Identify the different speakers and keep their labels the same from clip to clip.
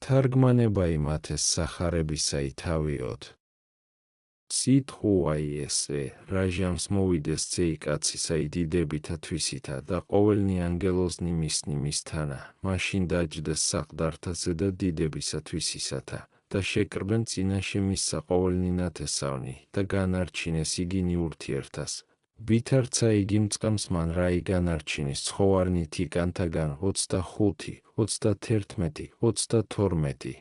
Speaker 1: თარგმანება იმათეს სახარებისა ითავიოთ. სიტყვა ესე, რაჟამს მოვიდეს წეიკაცისა იდიდებითა თვისითა და ყოველნი ანგელოზნი მისნი მისთანა, მაშინ დაჯდეს საყდართა ზედა დიდებისა თვისისათა და შეკრბენ წინაშე მისსა ყოველნი ნათესავნი და განარჩინეს იგინი ურთიერთას. ვითარცა იგი მწყემს მან რა იგანარჩინის ცხოვარნი თიკანთაგან 25, 31, 32.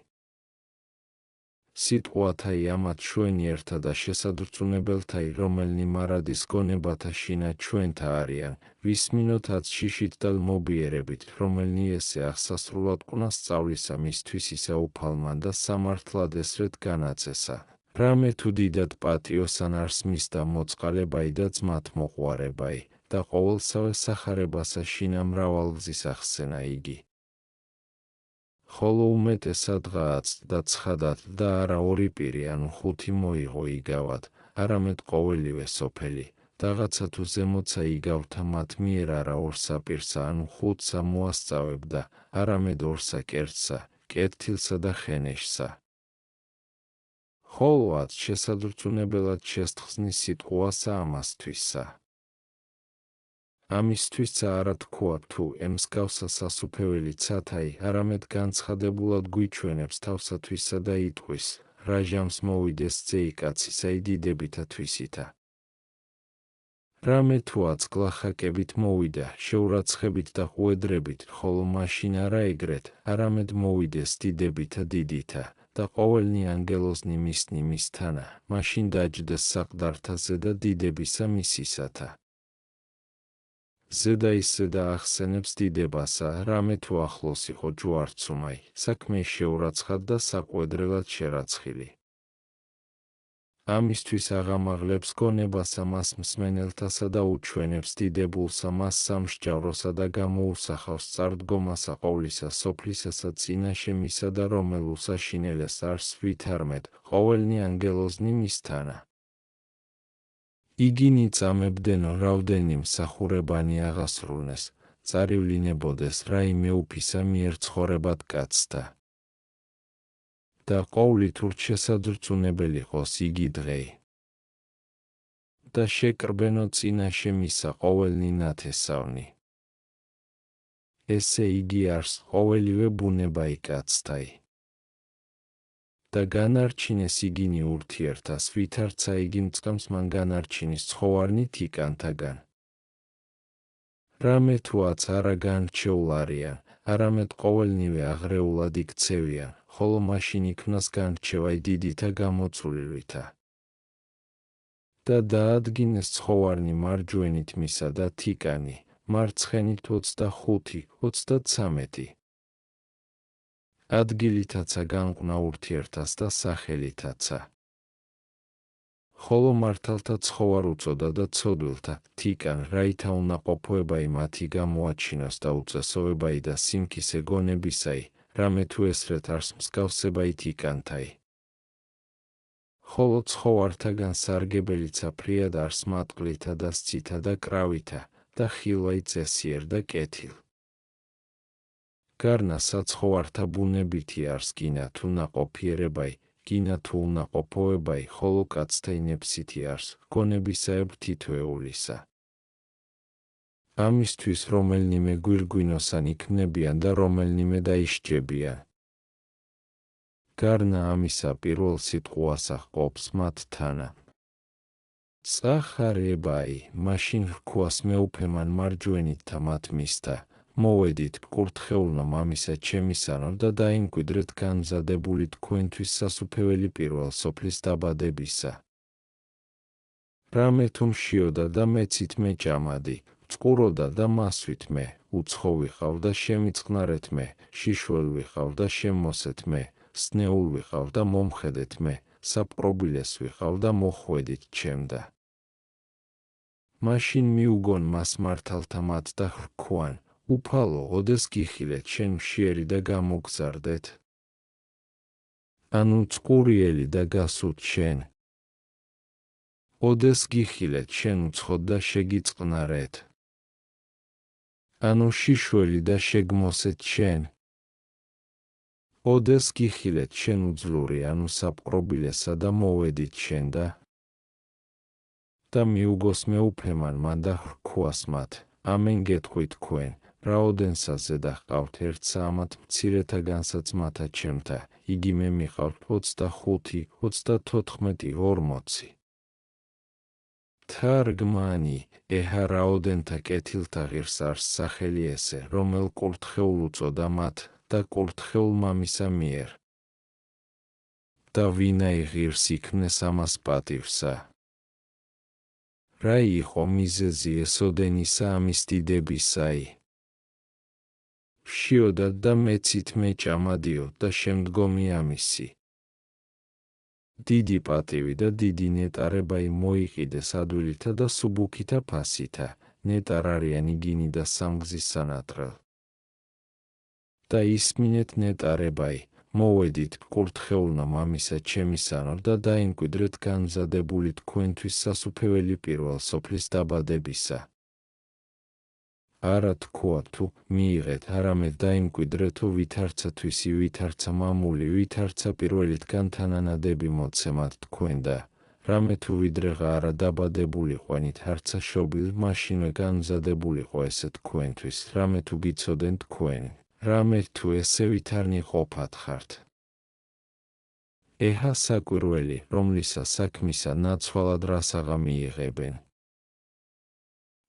Speaker 1: სიტყვათაი ამათ ჩვენიერთა და შესადრწუნებელთაი რომელნი მარადის გონებათა შინა ჩვენთა არიან, ვისმინოთაც შიშით და მობიერებით, რომელნი ესე აღსასრულად ყვნას სწავლისა მისთვის ისე უფალმან და სამართლად ესრეთ განაწესა. რამე თუ დიდად პატიოსან არს მისდა მოწყალებაი და ძმათ მოყვარებაი და ყოველსავე სახარებასა შინა მრავალგზის ახსენა იგი. ხოლო უმეტესადღაც და ცხადად და არა ორი პირი ანუ 5 მოიღო იგავად, არამედ ყოველივე სოფელი, რაღაცა თუ ზემოცა იგავთა მათ მიერ არა ორსა პირსა ანუ 5-სა მოასწავებდა, არამედ ორსა კერძსა, კეთილსა და ხენეშსა. ხოლოაც შესადრწუნებელად შესთხზნის სიტყვასა ამასთვისა. ამისთვისა არა თქვა თუ ემსგავსა სასუფეველი ცათაი, არამედ განცხადებულად გვიჩვენებს თავსათვისა და იტყვის, რაჟამს მოვიდეს წეიკაცისა იდიდებითა თვისითა. რამე თუ აცკლახაკებით მოვიდა, შეურაცხებით და ყვედრებით, ხოლო მაშინ არა ეგრეთ, არამედ მოვიდეს დიდებითა დიდითა და ყოველნი ანგელოზნი მისნი მისთანა, მაშინ დაჯდეს საყდართა ზედა დიდებისა მისისათა. ზედა ისედა ახსენებს დიდებასა, რამე თუ ახლოს იყო ჯვარცუმაი, საქმე შეურაცხად და საყვედრელად შერაცხილი. ამისთვის აღამაღლებს გონებასა მას მსმენელთასა და უჩვენებს დიდებულსა მას სამსჯავროსა და გამოუსახავს წარდგომასა ყოვლისა სოფლისასა წინაშე მისა და რომელულსა შინელეს არს ვითარმედ, ყოველნი ანგელოზნი მისთანა. იგინი წამებდენო რავდენი მსახურებანი აღასრულნეს, წარივლინებოდეს რაიმე უფისა მიერ ცხოვრებად კაცთა. და ყოვლით ურჩესადრწუნებელიყოს იგი დღეი. და შეკრბენო წინაშე მისა ყოველნი ნათესავნი. ესე იგი არს ყოველივე ბუნებაი კაცთაი. და განარჩინეს იგინი ურთიერთას, ვითარცა იგი მწყემს მან განარჩინის ცხოვარნი თიკანთაგან. რამე თუაც არა განრჩეულ არიან, არამედ ყოველნივე აღრეულად იქცევიან, ხოლო მაშინ იქმნას განრჩევაი დიდითა გამოწვლივითა. და დაადგინეს ცხოვარნი მარჯვენით მისა და თიკანი, მარცხენით 25, 33. ადგილითაცა განყვნა ურთიერთას და სახელითაცა. ხოლო მართალთა ცხოვარ უწოდა და ცოდვილთა, თიკან, რაითა უნაყოფოებაი მათი გამოაჩინოს და უწესოებაი და სიმქისე გონებისაი, რამე თუ ესრეთ არს მსგავსებაი თიკანთაი. ხოლო ცხოვართაგან სარგებელიცა ფრიად არს მატყლითა და სცითა და კრავითა და ხილვაი წესიერ და კეთილ. გარნა საცხოვართა ბუნებითი არს გინა თუ ნაყოფიერებაი, გინა თუ უნაყოფოებაი, ხოლო კაცთა ინებსითი არს, გონებისაებ თითოეულისა. ამისთვის რომელნიმე გვირგვინოსან იქმნებიან და რომელნიმე დაიშჯებიან. გარნა ამისა პირველ სიტყვასა ჰყოფს მათ თანა. სახარებაი, მაშინ რქვას მეუფემან მარჯვენითა მათ მისთა, მოვედით კურთხეულნო მამისა ჩემისანო და დაიმკვიდრეთ განმზადებული თქვენთვის სასუფეველი პირველ სოფლის დაბადებისა. რამე თუ მშიოდა და მეცით მეჭამადი, წყუროდა და მასვით მე, უცხო ვიყავ და შემიწყნარეთ მე, შიშველ ვიყავ და შემოსეთ მე, სნეულ ვიყავ და მომხედეთ მე, საპყრობილეს ვიყავ და მოხვედით ჩემდა. მაშინ მიუგონ მას მართალთა მათ და ხრქვან, უფალო, ოდეს გიხილეთ შენ მშიერი და გამოგზარდეთ. ანუ წყურიელი და გასუთ შენ. ოდეს გიხილეთ შენ უცხოდ და შეგიწყნარეთ. ანუ შიშველი და შეგმოსეთ შენ. ოდეს გიხილეთ შენ უძლური ანუ საპყრობილესა და მოვედით შენ და მიუგოს მეუფემან მან და ხრქვას მათ. ამენ გეტყვით თქვენ, რაოდენსა ზედა ჰყავთ ერთსა ამათ მცირეთაგანსაც მათა ჩემთა, იგი მე მიყავთ 25, 34, 40. თარგმანი, ეჰა რაოდენთა კეთილთა ღირს არს სახელი ესე, რომელ კურთხეულ უწოდა მათ და კურთხეულ მამისა მიერ. და ვინაი ღირს იქნეს ამას პატივსა. რა იყო მიზეზი ესოდენისა ამის დიდებისაი? ვშიოდათ და მეცით მეჭამადიო და შემდგომი ამისი. დიდი პატივი და დიდი ნეტარებაი მოიყიდეს ადვილითა და სუბუქითა ფასითა, ნეტარ არიან იგინი და სამგზის სანატრელ. და ისმინეთ ნეტარებაი, მოვედით კურთხეულნა მამისა ჩემისანო და დაიმკვიდრეთ განმზადებული თქვენთვის სასუფეველი პირველ სოფლის დაბადებისა. არა თქვა თუ მიიღეთ, არამედ დაიმკვიდრეთო ვითარცა თვისი, ვითარცა მამული, ვითარცა პირველითგან თანანადები მოცემათ თქვენ და რამე თუ ვიდრეღა არა დაბადებულიყვენით არცა შობილ, მაშინვე განმზადებულიყო ესე თქვენთვის, რამე თუ გიცოდენ თქვენ, რამე თუ ესე ვითარნი ყოფათ ხართ. ეჰა საკვირველი, რომლისა საქმისა ნაცვალად რასაღა მიიღებენ.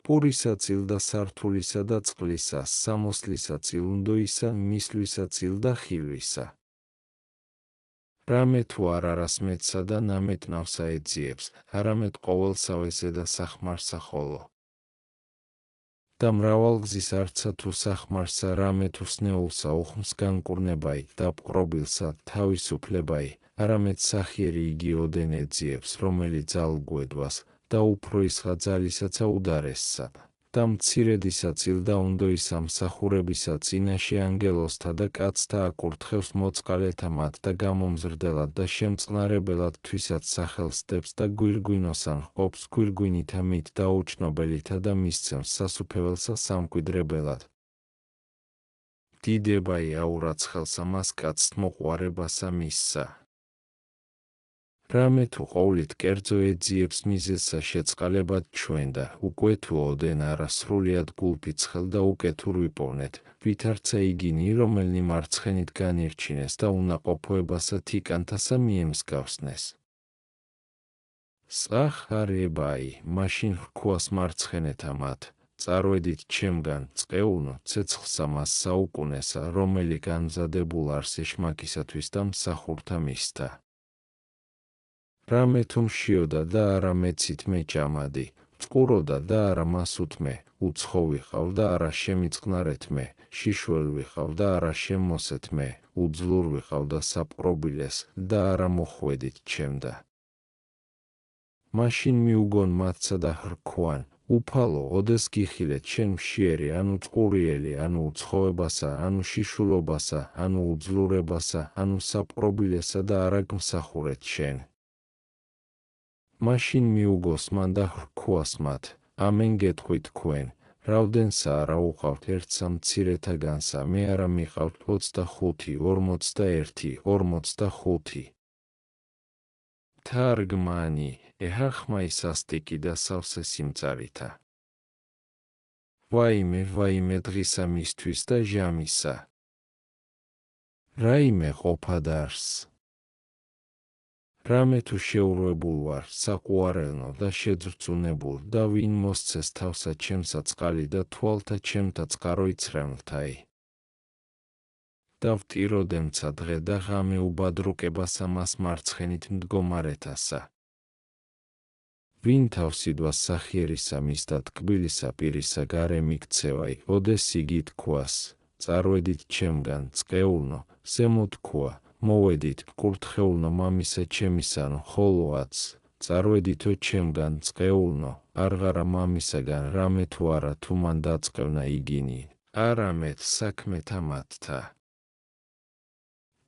Speaker 1: პურისა წილ და სართულისა და წყლისა, სამოსლისა წილ უნდოისა, მისვლისა წილ და ხილვისა. რამე თუ არ არას მეტსა და ნამეტნავსა ეძიებს, არამედ ყოველსავესე და სახმარსა ხოლო. და მრავალგზის არცა თუ სახმარსა რამე თუ სნეულსა უხმს განკურნებაი და პყრობილსა თავისუფლებაი, არამედ სახიერი იგი ოდენ ეძიებს, რომელიც ძალგვედვას და უფრო ისხა ძალისაცა უდარესსა. და მცირედისა წილ და უნდოისა მსახურებისა წინაშე ანგელოსთა და კაცთა აკურთხევს მოწყალეთა მათ და გამომზრდელად და შემწყნარებელად თვისაც სახელს დებს და გვირგვინოსან ჰყოფს გვირგვინითა მით და უჩნობელითა და მისცემს სასუფეველსა სამკვიდრებელად. დიდებაი აურაცხელს ამას კაცთ მოყვარებასა მისსა. რამე თუ ყოვლით კერძო ეძიებს მიზეზსა შეწყალებად ჩვენ და უკვე თუ ოდენ არა სრულიად გულფიცხელ და უკეთურ ვიპოვნეთ, ვითარცა იგინი რომელნი მარცხენით განირჩინეს და უნაყოფოებასა თიკანთასა მიემსგავსნეს. სწახარებაი, მაშინ ხრქვას მარცხენეთა მათ, წარვედით ჩემგან, წყეულნო, ცეცხლსა მას საუკუნესა, რომელი განმზადებულ არს ეშმაკისათვის და მსახურთა მისთა. რამე თუ მშიოდა და არა მეცით მეჭამადი, წყუროდა და არა მას უთმე, უცხო ვიყავ და არა შემიწყნარეთ მე, შიშველ ვიყავ და არა შემოსეთ მე, უძლურ ვიყავ და საპყრობილეს და არა მოხვედით ჩემდა. მაშინ მიუგონ მათსა და ხრქვან, უფალო, ოდეს გიხილეთ შენ მშიერი, ანუ წყურიელი, ანუ უცხოებასა, ანუ შიშულობასა, ანუ უძლურებასა, ანუ საპყრობილესა და არა გმსახურეთ შენ. მაშინ მიუგოს მან და ხრქვას მათ, ამენ გეტყვით თქვენ, რაოდენსა არა უყავთ ერთსა მცირეთაგანსა, მე არა მიყავთ 25, 41, 45. თარგმანი, ეჰა ხმაი სასტიკი და სავსე სიმწარითა. ვაიმე, ვაიმე დღისა მისთვის და ჟამისა. რაიმე ყოფადარს. რამე თუ შეურვებულ ვარ, საყუარელნო და შეძრწუნებულ და ვინ მოსცეს თავსა ჩემსა წყალი და თვალთა ჩემთა წყარო იცრემლთაი. და ვტიროდემცა დღე და ღამე უბადრუკებასა მას მარცხენით მდგომარეთასა. ვინ თავსიდვას სახიერისა მისდა ტკბილისა პირისა გარე მიქცევაი, ოდეს იგი თქვას, წარვედით ჩემგან, წყეულნო, ზემო თქვა, მოვედით კურთხეულნო მამისა ჩემისანო, ხოლოაც, წარვედითო ჩემგან, წყეულნო, არღარა მამისაგან რამე თუ არა თუ მან დაწყევნა იგინი, არამედ საქმეთა მათთა.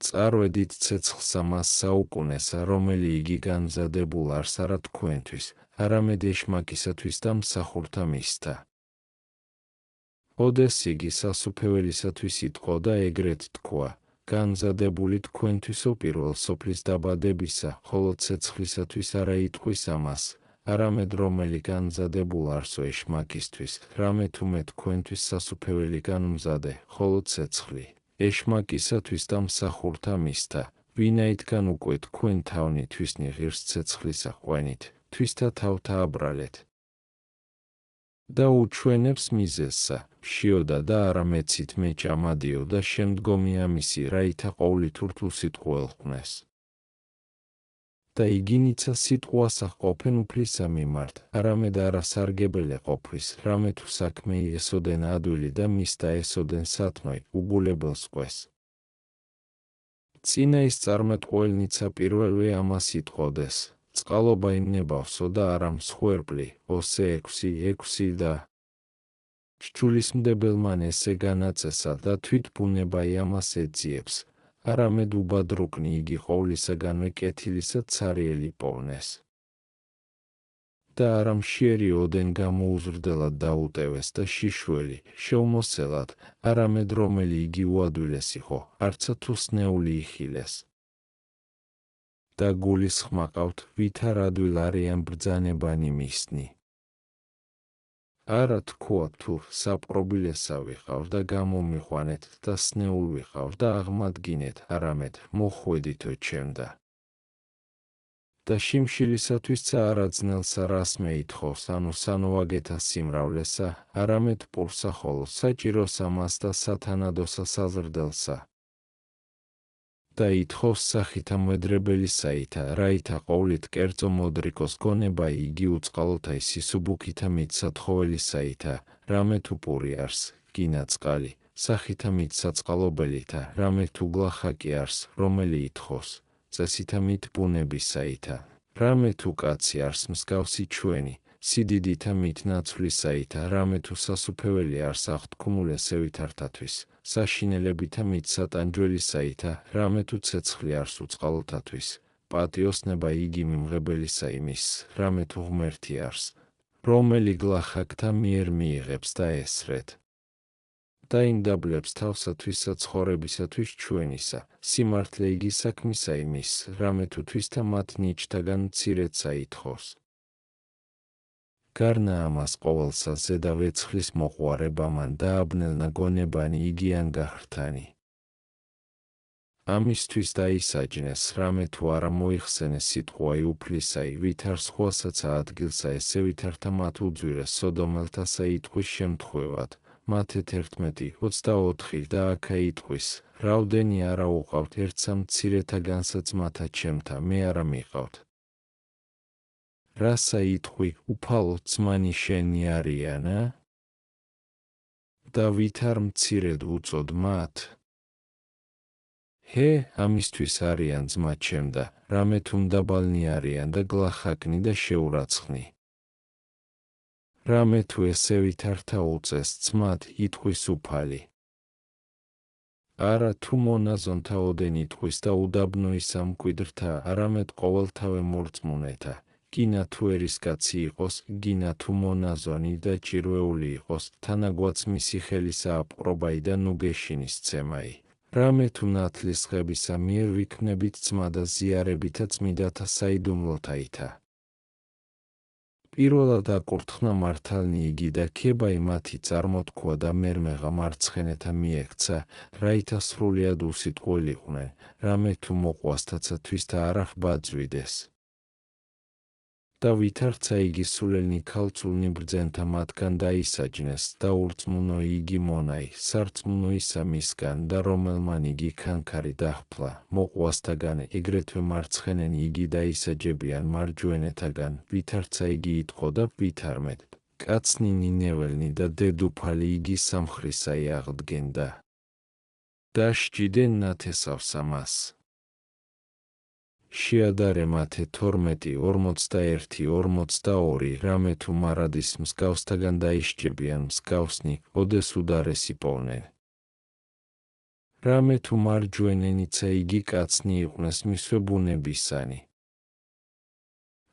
Speaker 1: წარვედით ცეცხლსა მას საუკუნესა, რომელი იგი განმზადებულ არს არა თქვენთვის, არამედ ეშმაკისათვის და მსახურთა მისთა. ოდეს იგი სასუფეველისათვის იტყო და ეგრეთ თქვა, განმზადებული თქვენთვის პირველ სოფლის დაბადებისა, ხოლო ცეცხლისათვის არა იტყვის ამას, არამედ რომელი განმზადებულ არსო ეშმაკისთვის, რამე თუმე თქვენთვის სასუფეველი განმზადე, ხოლო ცეცხლი ეშმაკისათვის და მსახურთა მისთა, ვინაიდან უკვე თქვენ თავნითვისნი ღირს ცეცხლისა ყვენით, თვისთა თავთა აბრალეთ. და უჩვენებს მიზეზსა, შიოდა და არა მეცით მეჭამადიო და შემდგომი ამისი, რაითა ყოვლითურ თუ სიტყვა ელყვნეს. და იგინიცა სიტყვასა ყოფენ უფლისა მიმართ, არამედ არასარგებელი ყოფვის, რამე თუ საქმე ესოდენ ადვილი და მისთა ესოდენ სათნოი, უგულებელს ყვეს. წინა ის წარმეტყველნიცა პირველვე ამას იტყოდეს, წყალობა იმნებავსო და არა მსხვერპლი, ოსე 6 და ჩჩულისმდებელმან ესე განაწესა და თვით ბუნება ამას ეძიებს, არამედ უბადრუკნი იგი ყოვლისაგანვე კეთილისა ცარიელი პოვნეს. და არა მშიერი ოდენ გამოუზრდელად დაუტევეს და შიშველი, შეუმოსელად, არამედ რომელი იგი უადვილეს იყო, არცა თუ სნეული იხილეს. და გულის ხმაყავთ, ვითარ ადვილ არიან ბრძანებანი მისნი. არა თქვა თუ საპყრობილესა ვიყავ და გამომიყვანეთ და სნეულ ვიყავ და აღმადგინეთ, არამედ მოხვედითო ჩემდა. და შიმშილისათვისცა არა ძნელსა რას მეითხოვს, ანუ სანოვაგეთა სიმრავლესა, არამედ პურსა ხოლო საჭიროს ამას და სათანადოსა საზრდელსა. და ითხოვს სახით ამვედრებელისაითა, რაითა ყოვლით კერძო მოდრიკოს გონება იგი უწყალოთა სისუბუქითა მიცსათხოველისაითა, რამე თუ პური არს, გინა წყალი, სახითა მიცსაწყალობელითა, რამე თუ გლახაკი არს, რომელი ითხოვს, წესითა მიტბუნებისაითა, რამე თუ კაცი არს მსგავსი ჩვენი, სიდიდითა მითნაცვლისაითა, რამე თუ სასუფეველი არს აღთქმულესე ვითართათვის, საშინელებითა მიცსატანჯველისაითა, რამე თუ ცეცხლი არს უწყალოთათვის, პატიოსნება იგი მიმღებელისა იმის, რამე თუ ღმერთი არს, რომელი გლახაკთა მიერ მიიღებს და ესრეთ. და იმდაბლებს თავსათვისა ცხოვრებისათვის ჩვენისა, სიმართლე იგი საქმისა იმის, რამე თუ თვისთა მათ ნიჭთაგან მცირეცა ითხოვს. გარნა ამას ყოველსა ზედა ვეცხლის მოყვარებამან და აბნელნა გონებანი იგი ან გახრთანი. ამისთვის დაისაჯნეს, რამე თუ არა მოიხსენეს სიტყვაი უფლისაი, ვითარ სხვასაც ადგილსა ესე ვითართა მათ უძვირეს სოდომელთასა იტყვის შემთხვევად, მათე 11:24 და აქა იტყვის, რაოდენი არა უყავთ ერთსა მცირეთაგანსაც მათა ჩემთა, მე არა მიყავთ. რასა იტყვი, უფალო ძმანი შენი არიანა? და ვითარ მცირედ უწოდ მათ? ჰე, ამისთვის არიან ძმა ჩემდა, რამე თუ მდაბალნი არიან და გლახაკნი და შეურაცხნი. რამე თუ ესე ვითართა უწეს ძმად, იტყვის უფალი. არა თუ მონაზონთა ოდენ იტყვის და უდაბნოისა მკვიდრთა, არამედ ყოველთავე მორწმუნეთა, გინა თუ ერისკაცი იყოს, გინა თუ მონაზონი და ჭირვეული იყოს, თანაგვაც მისი ხელისა აპყრობაი და ნუგეშინის ცემაი. რამე თუ ნათლისღებისა მიერ ვიქმნებით ძმა და ზიარებითა წმიდათა საიდუმლოთაითა. პირველად აკურთხნა მართალნი იგი და ქებაი მათი წარმოთქვა და მერმეღა მარცხენეთა მიექცა, რაითა სრულიად უსიტყვილიყვნენ, რამე თუ მოყვასთაცა თვისთა არ ახბაძვიდეს. და ვითარცა იგი სულელნი ქალწულნი ბრძენთა მათგან დაისაჯნეს და ურწმუნო იგი მონაი, სარწმუნო ისა მისგან და რომელმან იგი ქანქარი დაჰფლა, მოყვასთაგან ეგრეთვე მარცხენენი იგი დაისაჯებიან მარჯვენეთაგან, ვითარცა იგი იტყო და ვითარმეთ, კაცნი ნინეველნი და დედუფალი იგი სამხრისაი აღდგენდა. და სჯიდენ ნათესავს ამას. შეადარე მათე 12:41-42, რამე თუ მარადის მსგავსთაგან დაისჯებიან მსგავსნი, ოდეს უდარესი პოვნენ. რამე თუ მარჯვენენიცა იგი კაცნი იყვნენ მისვე ბუნებისანი.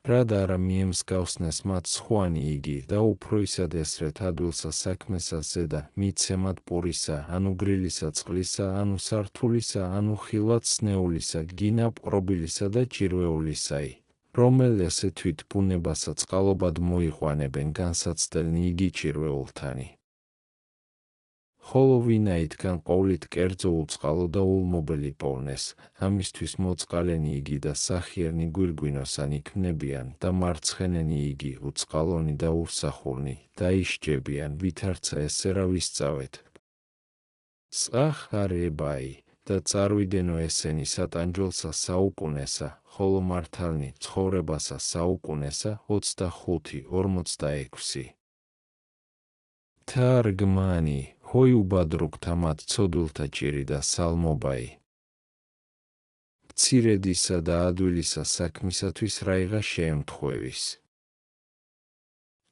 Speaker 1: რად არა მიემსგავსნეს მათ სხვანი იგი და უფრო ისად ესრეთ ადვილსა საქმესა ზედა მიცემად პურისა, ანუ გრილისა წყლისა, ანუ სართულისა, ანუ ხილვად სნეულისა, გინა პყრობილისა და ჭირვეულისაი, რომელს თვით ბუნებასაც წყალობად მოიყვანებენ განსაცდელნი იგი ჭირვეულთანი. ხოლო ვინაიდან ყოვლით კერძო უწყალო და ულმობელი პოვნეს, ამისთვის მოწყალენი იგი და სახიერნი გვირგვინოსან იქნებიან და მარცხენენი იგი უწყალონი და უსახურნი და ისჯებიან ვითარცა ესერა ვისწავეთ. წახარებაი და წარვიდენო ესენი სატანჯველსა საუკუნესა, ხოლო მართალნი ცხოვრებასა საუკუნესა 25:46. თარგმანი ჰოი უბადრუგთა მათ ცოდულთა ჭირი და სალმობაი. მცირედისა და ადვილისა საქმისათვის რაიღა შეემთხვევის.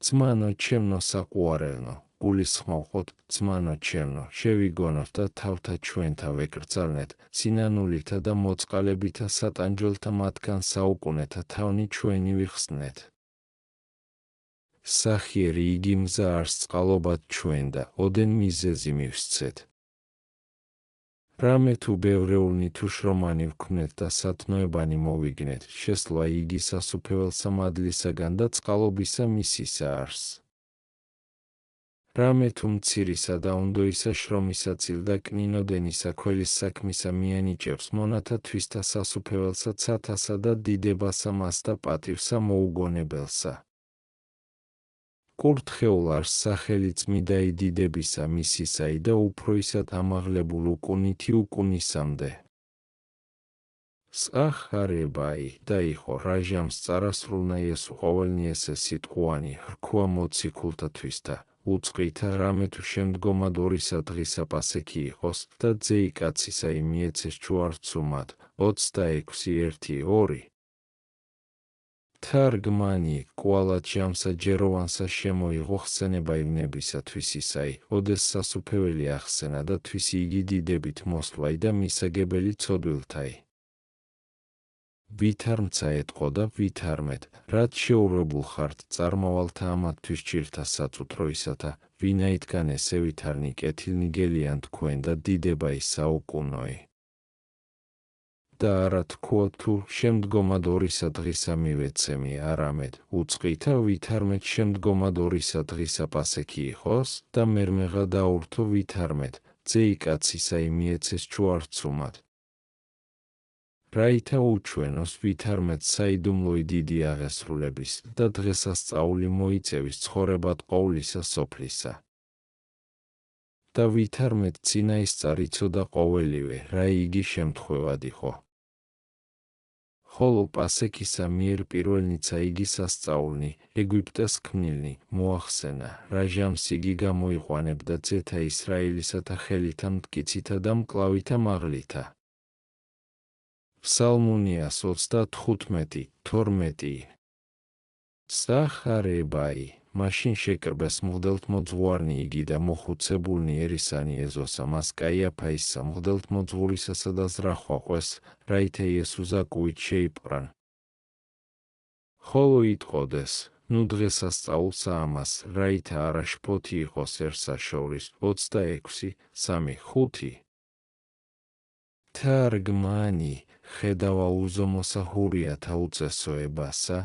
Speaker 1: ძმანო ჩემნო საყუარელნო, გულისხმოვყოთ, ძმანო ჩემნო, შევიგონოთ და თავთა ჩვენთა ვეკრძალნეთ, სინანულითა და მოწყალებითა სატანჯველთა მათგან საუკუნეთა თავნი ჩვენი ვიხსნეთ. სახიერი იგი მზა არს წყალობად ჩვენ და ოდენ მიზეზი მივსცეთ. რამე თუ ბევრეულნი თუ შრომანი ვქმნეთ და სათნოებანი მოვიგნეთ, შესვლა იგი სასუფეველსა მადლისაგან და წყალობისა მისისა არს. რამე თუ მცირისა და უნდოისა შრომისა წილ და კნინოდენისა ქველის საქმისა მიანიჭებს მონათა თვისთა სასუფეველსა ცათასა და დიდებასა მას და პატივსა მოუგონებელსა. კურთხეულ არს სახელი წმიდაი დიდებისა მისისაი და უფროისად ამაღლებულ უკუნითი უკუნისამდე. წახარებაი და იყო რაჟამს წარასრულნა იესო ყოველნი ესე სიტყვანი ხრქვა მოციქულთათვის და უწყითა რამე თუ შემდგომად ორისა დღისა პასექი იყოს და ძეი კაცისა იმიეცეს ჩუარცუმად 26:1-2. თარგმანი კვალად ჟამსა ჯეროვანსა შემოიღო ხსენება ივნებისათვის ისაი, ოდეს სასუფეველი ახსენა და თვისი იგი დიდებით მოსვლაი და მისაგებელი ცოდვილთაი. ვითარმცა ეტყო და ვითარმეთ, რაც შეურვებულ ხართ წარმავალთა ამათთვის ჭირთა საწუთროისათა, ვინაიდან ესე ვითარნი კეთილნი გელიან თქვენ და დიდებაი საუკუნოი. და არა თქვა თუ შემდგომად ორისა დღისა მივეცემი არამედ უწყითა ვითარმეთ შემდგომად ორისა დღისა პასექი იყოს და მერმეღა დაურთო ვითარმეთ ძეი კაცისა იმიეცეს ჩუარცუმად. რაითა უჩვენოს ვითარმეთ საიდუმლოი დიდი აღესრულების და დღესასწაული მოიწევის ცხოვრებად ყოვლისა სოფლისა. და ვითარმეთ წინაის წარიცოდა ყოველივე, რა იგი შემთხვევად იყო. ხოლო პასექისა მიერ პირველნიცა იგი სასწაულნი, ეგვიპტეს ქმნილნი, მოახსენა, რა ჟამს იგი გამოიყვანებდა ძეთა ისრაელისათა ხელითა მტკიცითა და მკლავითა მაღლითა. ფსალმუნიას 35:12. სახარებაი, მაშინ შეკრბეს მღვდელთ მოძღვარნი იგი და მოხუცებულნი ერისანი ეზოსა მას კაიაფაისა მღვდელთ მოძღვვრისასა და ზრახვაყვეს, რაითა იესუს აკუით შეიპყრან. ხოლო იტყოდეს, ნუ დღესასწაულსა ამას, რაითა არა შფოთი იყოს ერთსა შორის 26:3-5. თარგმანი ხედავა უზომოსახურიათა უწესოებასა.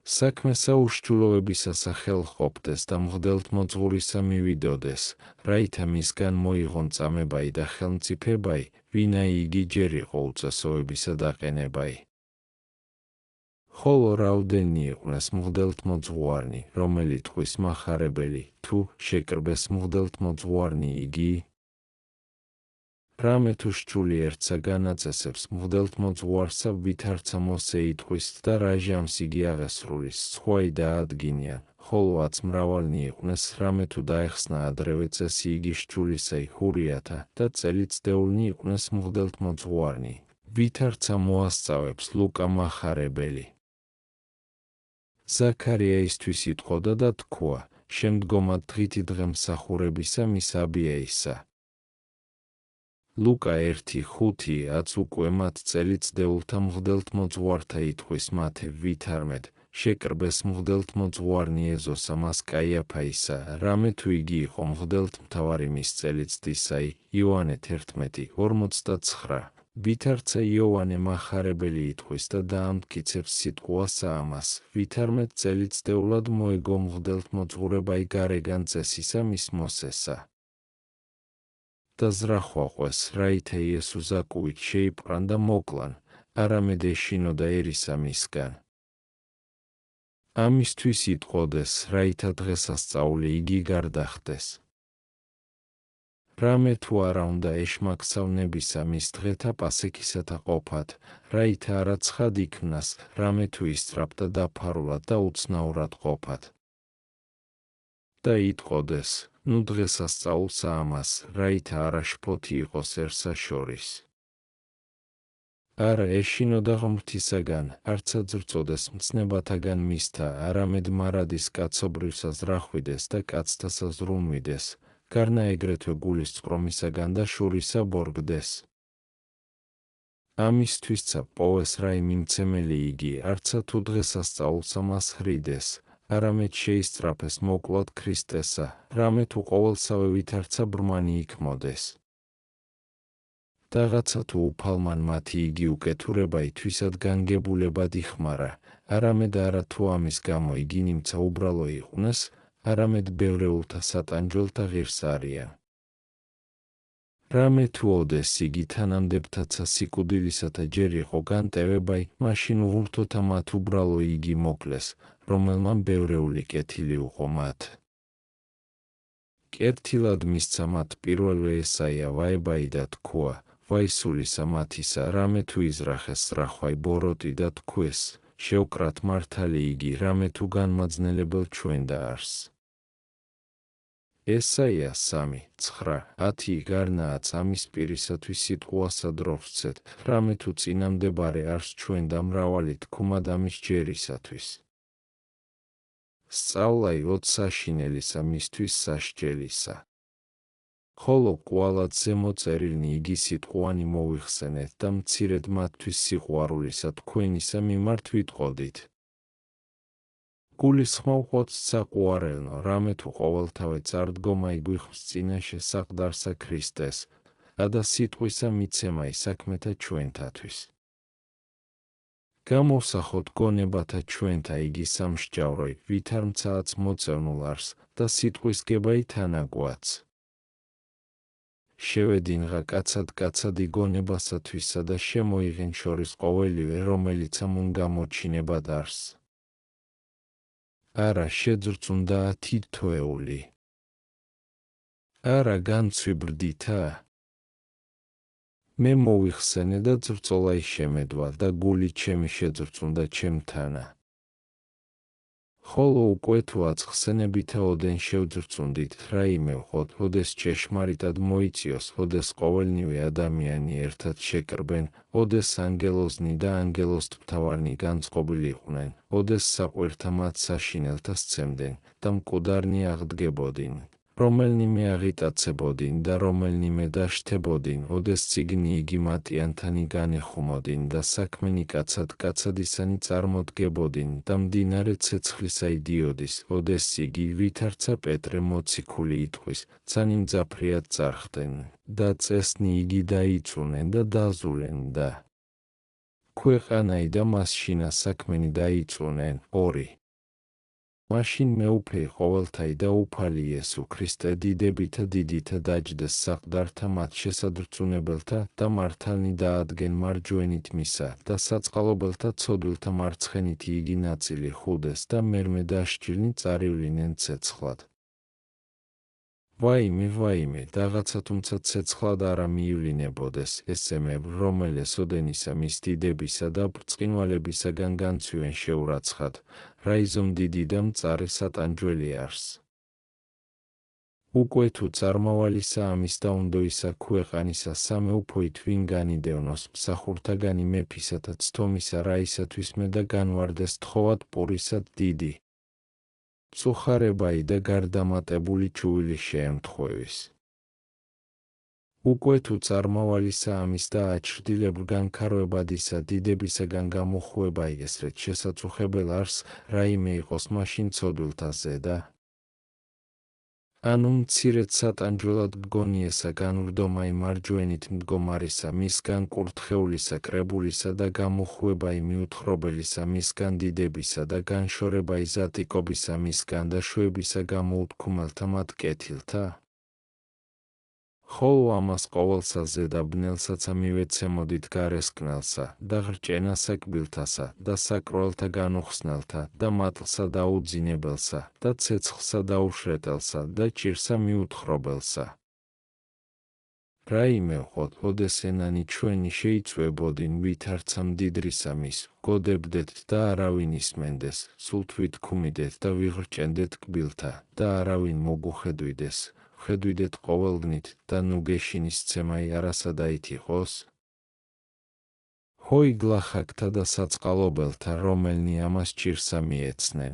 Speaker 1: საქმესა უშჩულოვებისასა ხელყოფდეს და მღვდელთ მოძღვვრისა მივიდოდეს, რაითა მისგან მოიღონ წამებაი და ხელმწიფებაი, ვინაი იგი ჯერ იყო უწესოებისა დაყენებაი. ხოლო რაუდენი იყვნენ მღვდელთ მოძღვარნი, რომელი ტყვის მახარებელი, თუ შეკრბეს მღვდელთ მოძღვარნი იგი? რამე თუ შჩული ერთსა განაწესებს მღვდელთ მოძღვარსა ვითარცა მოსე იტყვის და რა ჟამს იგი აღესრულის სხვაი დაადგინიან, ხოლო აც მრავალნი იყვნენ რამე თუ დაეხსნა ადრევე წესი იგი შჩულისაი ჰურიათა და წელიწდეულნი იყვნენ მღვდელთ მოძღვარნი, ვითარცა მოასწავებს ლუკა მახარებელი. ზაქარიაისთვის იტყოდა და თქვა, შემდგომად დღითი დღემსახურებისა მის აბიაისა. ლუკა 1:5-10 უკვე მათ წელიწდეულთა მღვდელთმოძღვართა ითქვის მათე ვითარმედ, შეკრბეს მღვდელთმოძღვარნი ეზოსა მას კაიაფაისა, რამე თუ იგი იყო მღვდელთმთავარი მის წელიწდისაი, იოანე 11:49. ვითარცა იოანე მახარებელი ითქვის და დაამტკიცებს სიტყვასა ამას, ვითარმედ წელიწდეულად მოეგო მღვდელთმოძღვრებაი გარეგან წესისა მის მოსესა. და ზრახვაყვეს, რაითა იესო ზაკუით შეიპყრან და მოკლან, არამედ ეშინოდა ერისა მისგან. ამისთვის იტყოდეს, რაითა დღესასწაული იგი გარდახდეს. რამე თუ არა უნდა ეშმაკსავნებისა მის დღეთა პასექისათა ყოფათ, რაითა არა ცხად იქმნას, რამე თუ ისწრაფდა დაფარულად და უცნაურად ყოფათ. და იტყოდეს, ნუ დღესასწაულსა ამას, რაითა არა შფოთი იყოსერსა შორის. არა ეშინოდა ღმრთისაგან, არცა ძრწოდეს მცნებათაგან მისთა, არამედ მარადის კაცობრივსა ზრახვიდეს და კაცთასა ზრუნვიდეს, გარნა ეგრეთვე გულის წყრომისაგან და შურისა ბორგდეს. ამისთვისცა პოვეს რაიმე მცემელი იგი, არცა თუ დღესასწაულსა მას ჰრიდეს, არამედ შეისწრაფეს მოკლად ქრისტესა, რამე თუ ყოველსავე ვითარცა ბრმანი იქმოდეს. რაღაცა თუ უფალმან მათი იგი უკეთურება ითვისად განგებულებად იხმარა, არამედ არა თუ ამის გამო იგი ნიმცა უბრალო იყვნენ, არამედ ბევრეულთა სატანჯველთა ღირს არიან. რამე თუ ოდეს იგი თანამდებთაცა სიკვდილისათა ჯერ იყო განტევებაი, მაშინ უღურთოთა მათ უბრალო იგი მოკლეს, რომელმან ბევრეული კეთილი უყო მათ. კეთილად მისცა მათ პირველვე ესაია ვაებაი და თქვა, ვაისულისა მათისა, რამე თუ იზრახეს ზრახვაი ბოროტი და თქვეს, შევკრათ მართალი იგი, რამე თუ განმაძნელებელ ჩვენ დაარს. ესაია 3:9 გარნააც ამის პირისათვის სიტყვასა დროხცეთ, რამე თუ წინამდებარე არს ჩვენ და მრავალი თქუმა ამის ჯერისათვის. სწავლაი 20 საშინელისა მისთვის სასჯელისა. ხოლო კვალად ზემოწერილნი იგი სიტყვანი მოვიხსენეთ და მცირედ მათთვის სიყვარულისა თქვენისა მიმართ ვიტყოდით. გულისხმოვყოთ საყვარელნო, რამე თუ ყოველთავე წარდგომაი გვიხვის წინაშე საყდარსა ქრისტეს, და სიტყვისა მიცემაი საქმეთა ჩვენთათვის. გამოსახოთ გონებათა ჩვენთა იგი სამსჯავროი, ვითარმცააც მოწევნულ არს და სიტყვის გებაი თანაგვაც. შევედინღა კაცად იგონებასათვისა და შემოიღენ შორის ყოველივე, რომელიც ამუნ გამოჩინებად არს. არა შეძრწუნდა თითოეული. არა განცვიბრდითა. მე მოვიხსენე და ძრწოლაი შემედვა და გული ჩემი შეძრწუნდა ჩემთანა. ხოლო უკვე თუ აცხსენებითა ოდენ შევძრწუნდით, რაიმე ვყოთ, ოდეს ჭეშმარიტად მოიწიოს, ოდეს ყოველნივე ადამიანი ერთად შეკრბენ, ოდეს ანგელოზნი და ანგელოზთმთავარნი განწყობილიყვნენ, ოდეს საყვირთა მათ საშინელთა სცემდნენ და მკვდარნი აღდგებოდინ, რომელნიმე აღიტაცებოდინ და რომელნიმე დაშთებოდინ, ოდეს წიგნი იგი მატიანთანი განეხუმოდინ და საქმენი კაცადისანი წარმოდგებოდინ და მდინარე ცეცხლისა იდიოდის, ოდეს იგი ვითარცა პეტრე მოციქული ითქვის, ცანი მძაფრიად წარხდნენ და წესნი იგი დაიწუნენ და დაზულენ და ქვეყანაი და მასშინა საქმენი დაიწუნენ. 2. მაშინ მეუფე ყოველთაი და უფალი იესო ქრისტე დიდებითა დიდითა დაჯდეს საყდართა მათ შესადრწუნებელთა და მართალნი დაადგენ მარჯვენით მისა და საწყალობელთა ცოდვილთა მარცხენითი იგი ნაწილი ხუდეს და მერმე დაშჯილნი წარივლინენ ცეცხლად. ვაიმე, რაღაცა თუმცა ცეცხლად არა მიივლინებოდეს, ესემებ, რომელეს ოდენისა მის დიდებისა და ბრწყინვალებისაგან განცვიენ შეურაცხად, რაიზომ დიდი და მწარე სატანჯველი არს. უკვე თუ წარმავალისა ამის დაუნდოისა ქვეყანისა სამეუფოით ვინ განიდევნოს მსახურთაგანი მეფისათა ცთომისა რაისათვის მე და განვარდეს თხოვად პურისად დიდი. მწუხარებაი და გარდამატებული ჩუვილი შეემთხვევის. უკვე თუ წარმავალისა ამის და აჩრდილებგან ქარვებადისა დიდებისაგან გამოხვება ესრეთ შესაწუხებელ არს, რაიმე იყოს მაშინ ცოდვილთაზე და ანუ მცირედ სატანჯველად გგონიესა განვრდომაი მარჯვენით მდგომარისა მისგან კურთხეულისა კრებულისა და გამოხვებაი მიუთხრობელისა მისგან დიდებისა და განშორებაი ზატიკობისა მისგან და შვებისა გამოუთქმელთა მათ კეთილთა? ხოლო ამას ყოველსა ზედაბნელსაცა მივეცემოდით გარესკნელსა და ხრჭენასა კბილთასა და საკროელთა განუხსნელთა და მატლსა დაუძინებელსა და ცეცხლსა დაუშრეტელსა და ჭირსა მიუთხრობელსა. რაიმე ვყოთ, ოდესენანი ჩვენი შეიწვებოდინ ვითარცა მდიდრისა მის, გოდებდეთ და არავინ ისმენდეს, სულ თვითქმიდეთ და ვიღრჭენდეთ კბილთა და არავინ მოგუხედვიდეს. ხედვიდეთ ყოველდღით და ნუ გეშინის ცემაი არასადაით იყოს? ჰოი გლახაკთა და საწყალობელთა, რომელნი ამას ჭირსა მიეცნენ.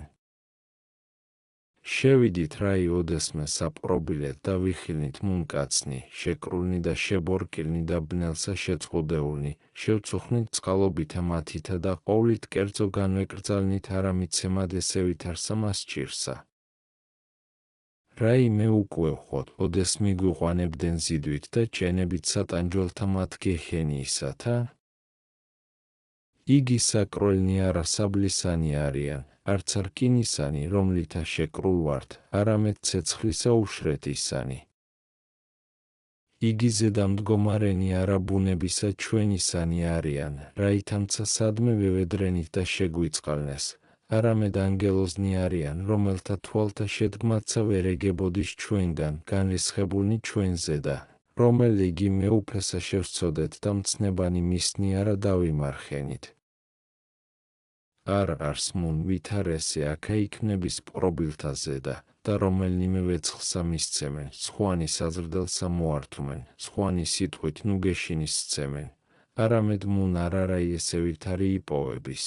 Speaker 1: შევიდით რაი ოდესმე საპყრობილეთ და ვიხილნით მუნკაცნი, შეკრულნი და შებორკილნი და ბნელსა შეწყუდეულნი, შევწუხნით წყალობითა მათითა და ყოვლით კერძო განვეკრძალნით არამიცემად ესევით არსა მას ჭირსა. რაიმე უკვე ვყოთ, ოდეს მიგვიყვანებდნენ ზიდვით და ჭენებით სატანჯველთა მათ გეჰენიისათა? იგი საკროლნი არა საბლისანი არიან, არც რკინისანი, რომლითა შეკრულ ვართ, არამედ ცეცხლისა უშრეტისანი. იგი ზედამდგომარენი არა ბუნებისა ჩვენისანი არიან, რაითამცა სადმე ვევედრენით და შეგვიწყალნეს. არამედ ანგელოზნი არიან, რომელთა თვალთა შედგმაცა ვერ ეგებოდის ჩვენგან, განრისხებულნი ჩვენზე და რომელ იგი მეუფესა შევსწოდეთ და მცნებანი მისნი არა დავიმარხენით. არ არს მუნ ვითარესე აქა იქნების პრობილთაზე და რომელნიმე ვეცხლსა მისცემენ, სხვანი საზრდელსა მოართუმენ, სხვანი სიტყვით ნუ გეშინის სცემენ, არამედ მუნ არ არა ესევით არი იპოვების.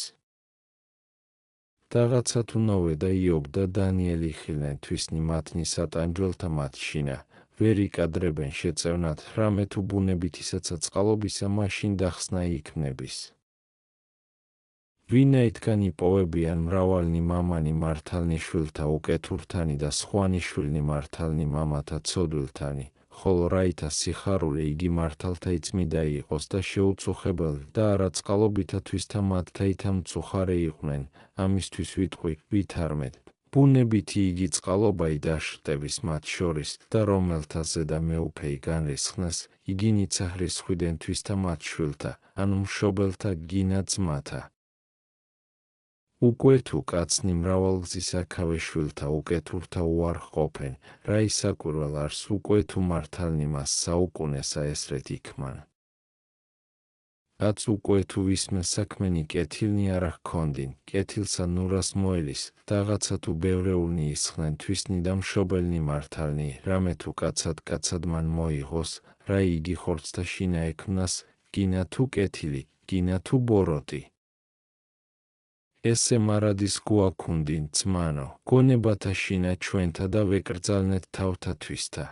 Speaker 1: დაღაცა თუ ნოვე და იობ და დანიელი ხილნენ თვისნი მათნი სატანჯველთა მათ შინა, ვერ იკადრებენ შეწევნათ, რამე თუ ბუნებითისაცა წყალობისა მაშინ დახსნა იქნების. ვინაითგან იპოვებიან მრავალნი მამანი მართალნი შვილთა უკეთურთანი და სხვანი შვილნი მართალნი მამათა ცოდვილთანი, ხოლო რაითა სიხარული იგი მართალთა იწმიდა იყოს და შეუწუხებელი და არა წყალობითათვის მათთა ითამწუხარე იყვნენ, ამისთვის ვიტყვი, ვითარმეთ. ბუნებითი იგი წყალობაი დაშრტების მათ შორის და რომელთა ზედა მეუფეი განრისხნეს, იგი ნიცაჰრისხვიდან თვისთა მათ შვილთა, ანუ მშობელთა გინა ძმათა. უკვე თუ კაცნი მრავალგზის აქავე შვილთა უკეთურთა უარ ყოფენ, რა ისაკვირველ არს უკვე თუ მართალნი მას საუკუნესა ესრეთ იქმან. რაც უკვე თუ ვისმე საქმენი კეთილნი არა ჰქონდინ, კეთილსა ნურას მოელის, დაღაცა თუ ბევრეულნი ისხნენ თვისნი და მშობელნი მართალნი, რამე თუ კაცად მან მოიღოს, რა იგი ხორცთა შინა ექმნას, გინა თუ კეთილი, გინა თუ ბოროტი. ესე მარადის გუაქუნდინ ძმანო, გონებათა შინა ჩვენთა და ვეკრძალნეთ თავთა თვისთა.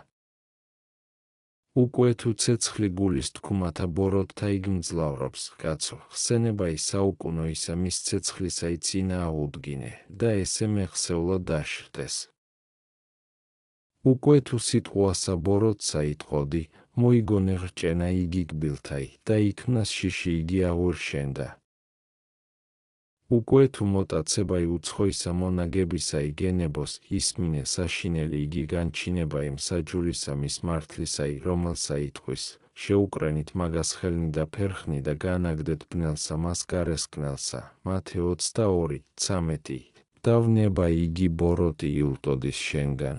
Speaker 1: უკვე თუ ცეცხლი გულის თქმათა ბოროტთა იგმძლავრობს, კაცო, ხსენებაი საუკუნო ისა მის ცეცხლისა იწინა აუდგინე და ესე მეხსეულა დაშრტეს. უკვე თუ სიტყვასა ბოროტსა იტყოდი, მოიგონე ხრჭენა იგი კბილთაი და იქმნას შიში იგი აღურშენდა. უკვე თუ მოტაცებაი უცხოისა მონაგებისა იგენებოს, ისმინე საშინელი იგი განჩინებაი მსაჯულისა მის მართლისაი, რომელსა იტყვის, შეუკრენით მაგას ხელნი და ფერხნი და განაგდეთ ბნელსა მას გარესკნელსა, მათე 22:13. დავნება იგი ბოროტი იუტოდის შენგან.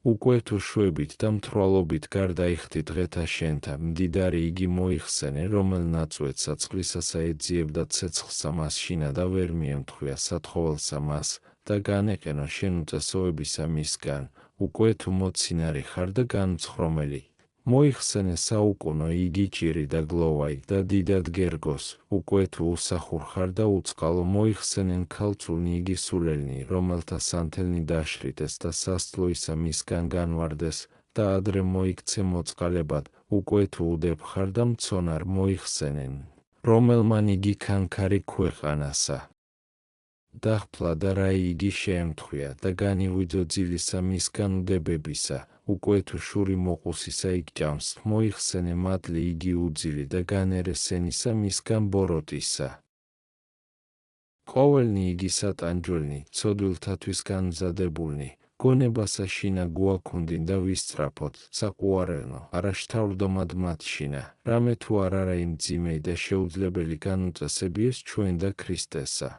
Speaker 1: უკვე თუ შვებით და მთვრალობით გარდაიხდი დღეთა შენთა, მდიდარი იგი მოიხსენე, რომელ ნაწვეთსა წყლისასა ეძიებდა ცეცხლსა მას შინა და ვერ მიემთხვია სათხოველსა მას და განეყენა შენ უწესოებისა მისგან, უკვე თუ მოცინარი ხარ და განმცხრომელი. მოიხსენე საუკუნო იგი ჭირი და გლოვაი და დიდად გერგოს, უკვე თუ უსახურ ხარ და უწყალო მოიხსენენ ქალწულნი იგი სულელნი, რომელთა სანთელნი დაშრიტეს და სასწლოისა მისგან განვარდეს, და ადრე მოიქცე მოწყალებად, უკვე თუ უდებ ხარ და მცონარ მოიხსენენ, რომელმან იგი ქანქარი ქვეყანასა. დახფლა და რა იგი შეემთხვია და განივიძო ძილისა მისგან უდებებისა, უკვე თუ შური მოყუსისა იგჭამს, მოიხსენე მადლი იგი უძილი და განერესენისა მისგან ბოროტისა. ყოველნი იგი სატანჯველნი, ცოდვილთათვის განმზადებულნი, გონებასა შინა გვაქუნდინ და ვისწრაფოთ, საყუარელნო, არაშთავრდომად მათ შინა, რამე თუ არ არა იმ მძიმე და შეუძლებელი განუწესებიეს ჩვენ და ქრისტესა.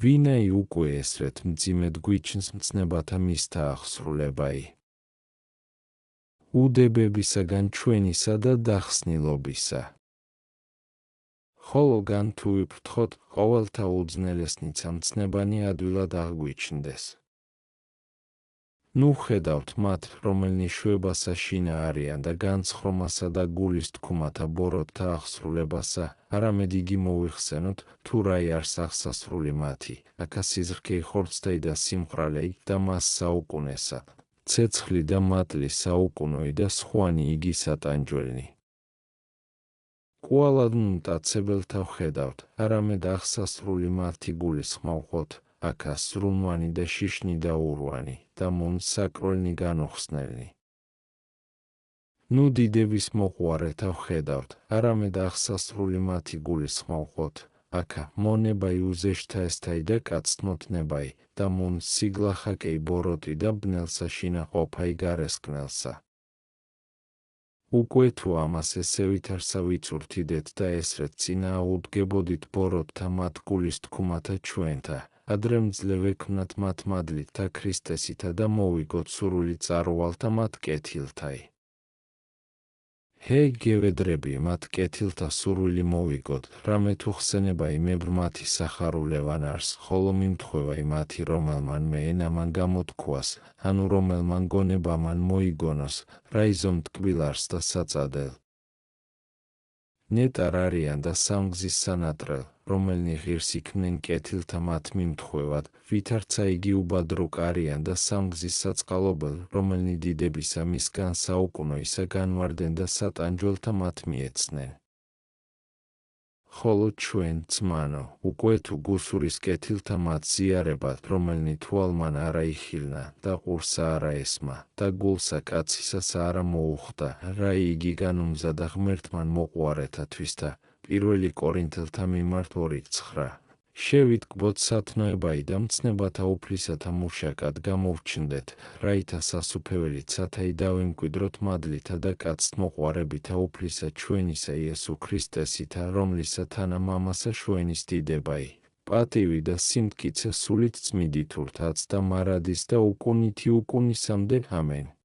Speaker 1: ვინაი უკვე ესრეთ მძიმედ გვიჩნს მცნებათა მისთა აღსრულებაი. უდებებისაგან ჩვენისა და დახსნილობისა. ხოლო გან თუ ვიფრთხოთ, ყოველთა უძნელესნიცა მცნებანი ადვილად აღგვიჩნდეს. ნუ ხედავთ მათ, რომელნი შვებასა შინა არიან და განცხრომასა და გულის თქუმათა ბოროტთა აღსრულებასა, არამედ იგი მოიხსენოთ, თუ რაი არს აღსასრული მათი, აქა სიზრქეი ხორცთეი და სიმყრალეი და მას საუკუნესა, ცეცხლი და მატლი საუკუნოი და სხვანი იგი სატანჯველნი. კვალად მტაცებელთა ვხედავთ, არამედ აღსასრული მათი გულის ხმავხოთ, აქა სრულმანი და შიშნი და ურვანი და მონსაკროლნი განუხსნელნი. ნუ დიდების მოყვარეთა ვხედავთ, არამედ აღსასრული მათი გულის ხმავხოთ, აქა მონებაი უზეშთა ესთაი და კაცთმოთნებაი და მონსიგლახაკეი ბოროტი და ბნელსა შინა ყოფაი გარესკნელსა. უკვე თუ ამას ესევით არსა ვიწურთიდეთ და ესრეთ წინააღუდგებოდით ბოროტთა მათ გულის თქუმათა ჩვენთა, ადრე მძლე ვექმნათ მათ მადლითა ქრისტესითა და მოვიგოთ სურვილი წარუვალთა მათ კეთილთაი. ჰე გევედრები მათ კეთილთა სურვილი მოვიგოთ, რამე თუ ხსენება იმებრ მათი სახარულევან არს, ხოლო მიმთხვევაი მათი რომელმანმე ენამან გამოთქვას, ანუ რომელმან გონებამან მოიგონოს, რა იზომ ტკბილ არს და საწადელ. ნეტარ არიან და სამგზის სანატრელ, რომელნი ღირს იქნენ კეთილთა მათ მიმთხვევად, ვითარცა იგი უბადროკ არიან და სამგზის საწყალობელ, რომელნი დიდებისა მისგან საუკუნოისა განვარდნენ და სატანჯველთა მათ მიეცნენ. ხოლო ჩვენ, ძმანო, უკვე თუ გუსურის კეთილთა მათ ზიარებად, რომელნი თვალმან არა იხილნა და ყურსა არა ესმა და გულსა კაცისასა არა მოუხდა, რა იგი განუმზადა ღმერთმან მოყვარეთათვის და 1 კორინთელთა მიმართ 2:9. შევიტკბოთ სათნოებაი და მცნებათა უფლისათა მუშაკად გამოვჩნდეთ, რაითა სასუფეველით სათაი დავემკვიდროთ მადლითა და კაცთმოყვარევითა უფლისა ჩვენისა იესო ქრისტესითა, რომლისა თანა მამასა შვენის დიდებაი, პატივი და სიმტკიცე სულით წმიდითურთაც და მარადის და უკუნითი უკუნისამდე ამენ.